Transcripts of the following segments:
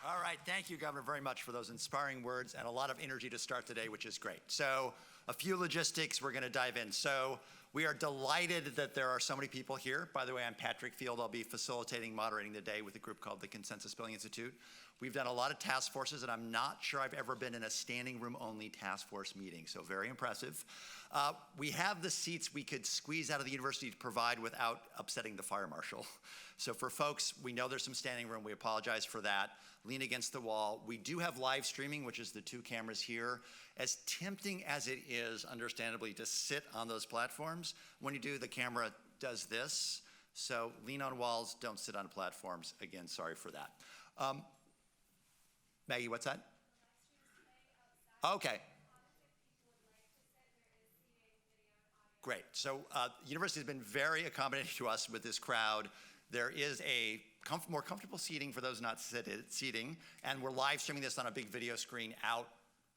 All right, thank you, Governor, very much for those inspiring words and a lot of energy to start the day, which is great. So a few logistics, we're gonna dive in. So we are delighted that there are so many people here. By the way, I'm Patrick Field. I'll be facilitating, moderating the day with a group called the Consensus Building Institute. We've done a lot of task forces, and I'm not sure I've ever been in a standing room only task force meeting, so very impressive. We have the seats we could squeeze out of the university to provide without upsetting the fire marshal. So for folks, we know there's some standing room. We apologize for that. Lean against the wall. We do have live streaming, which is the 2 cameras here. As tempting as it is, understandably, to sit on those platforms, when you do, the camera does this. So lean on walls, don't sit on platforms. Again, sorry for that. Maggie, what's that? Okay. Great. So the university has been very accommodating to us with this crowd. There is a more comfortable seating for those not seating, and we're live streaming this on a big video screen out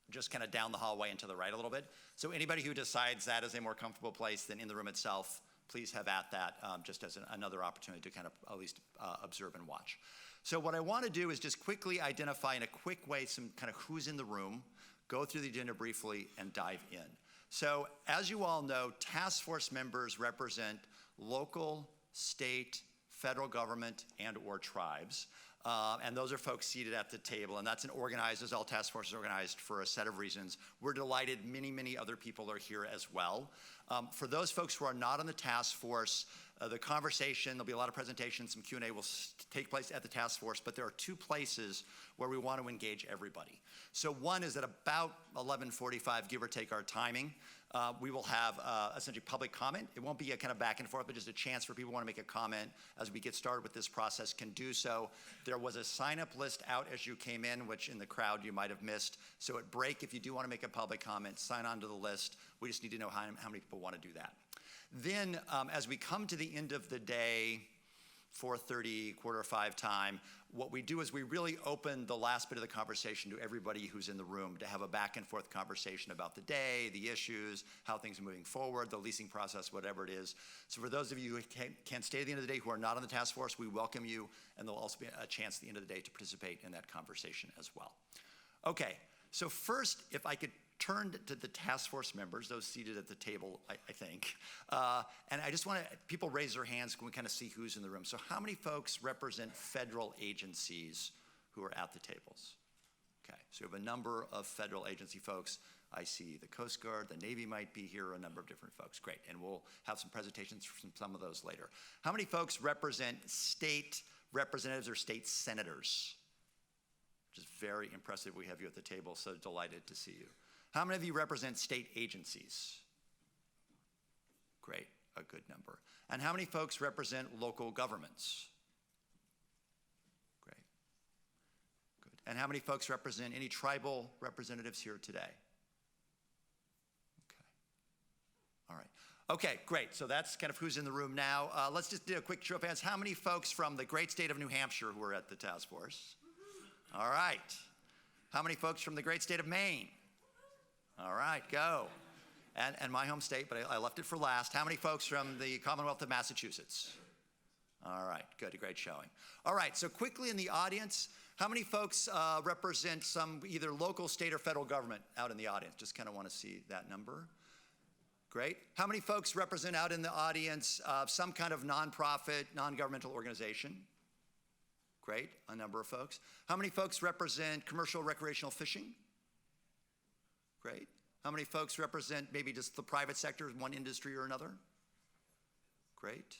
just kind of down the hallway and to the right a little bit. So anybody who decides that is a more comfortable place than in the room itself, please have at that just as another opportunity to kind of at least observe and watch. So what I want to do is just quickly identify in a quick way some kind of who's in the room, go through the agenda briefly, and dive in. So as you all know, task force members represent local, state, federal government, and or tribes. And those are folks seated at the table, and that's organized, as all task forces are organized, for a set of reasons. We're delighted many other people are here as well. For those folks who are not on the task force, the conversation, there'll be a lot of presentations, some Q&A will take place at the task force, but there are 2 places where we want to engage everybody. So one is at about 11:45, give or take our timing. We will have essentially public comment. It won't be a kind of back and forth, but just a chance for people who want to make a comment as we get started with this process can do so. There was a sign-up list out as you came in, which in the crowd you might have missed. So at break, if you do want to make a public comment, sign on to the list. We just need to know how many people want to do that. Then as we come to the end of the day, 4:30, 4:45 time, what we do is we really open the last bit of the conversation to everybody who's in the room to have a back and forth conversation about the day, the issues, how things are moving forward, the leasing process, whatever it is. So for those of you who can't stay at the end of the day who are not on the task force, we welcome you, and there'll also be a chance at the end of the day to participate in that conversation as well. Okay, so first, if I could turn to the task force members, those seated at the table, I think. And I just want to, people raise their hands, can we kind of see who's in the room? So how many folks represent federal agencies who are at the tables? Okay, so we have a number of federal agency folks. I see the Coast Guard, the Navy might be here, a number of different folks. Great, and we'll have some presentations from some of those later. How many folks represent state representatives or state senators? Which is very impressive. We have you at the table, so delighted to see you. How many of you represent state agencies? Great, a good number. And how many folks represent local governments? Great, good. And how many folks represent any tribal representatives here today? Okay, all right. Okay, great, so that's kind of who's in the room now. Let's just do a quick show of hands. How many folks from the great state of New Hampshire who are at the task force? All right. How many folks from the great state of Maine? All right, go. And my home state, but I left it for last. How many folks from the Commonwealth of Massachusetts? All right, good, a great showing. All right, so quickly in the audience, how many folks represent some either local, state, or federal government out in the audience? Just kind of want to see that number. Great. How many folks represent out in the audience some kind of nonprofit, non-governmental organization? Great, a number of folks. How many folks represent commercial recreational fishing? Great. How many folks represent maybe just the private sector, one industry or another? Great.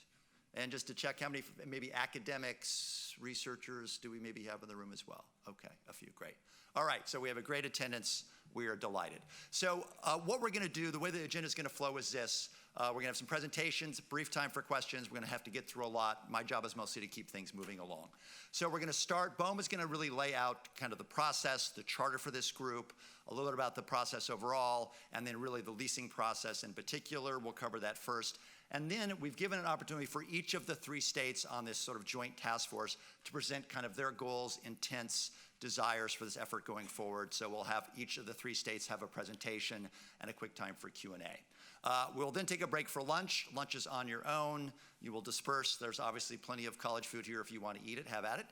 And just to check, how many maybe academics, researchers do we maybe have in the room as well? Okay, a few, great. All right, so we have a great attendance. We are delighted. So what we're gonna do, the way the agenda is gonna flow is this. We're gonna have some presentations, brief time for questions. We're gonna have to get through a lot. My job is mostly to keep things moving along. So we're gonna start, Bohm is gonna really lay out kind of the process, the charter for this group, a little bit about the process overall, and then really the leasing process in particular. We'll cover that first. And then we've given an opportunity for each of the 3 states on this sort of joint task force to present kind of their goals, intents, desires for this effort going forward. So we'll have each of the 3 states have a presentation and a quick time for Q&A. We'll then take a break for lunch. Lunch is on your own. You will disperse. There's obviously plenty of college food here if you want to eat it, have at it.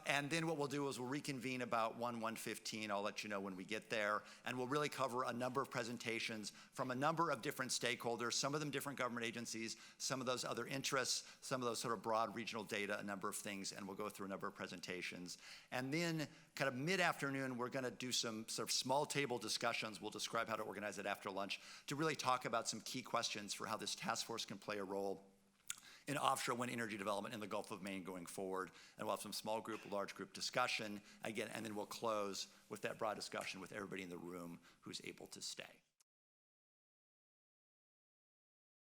And then what we'll do is we'll reconvene about 1:15. I'll let you know when we get there. And we'll really cover a number of presentations from a number of different stakeholders, some of them different government agencies, some of those other interests, some of those sort of broad regional data, a number of things, and we'll go through a number of presentations. And then kind of mid-afternoon, we're going to do some sort of small table discussions. We'll describe how to organize it after lunch to really talk about some key questions for how this task force can play a role in offshore wind energy development in the Gulf of Maine going forward. And we'll have some small group, large group discussion again, and then we'll close with that broad discussion with everybody in the room who's able to stay.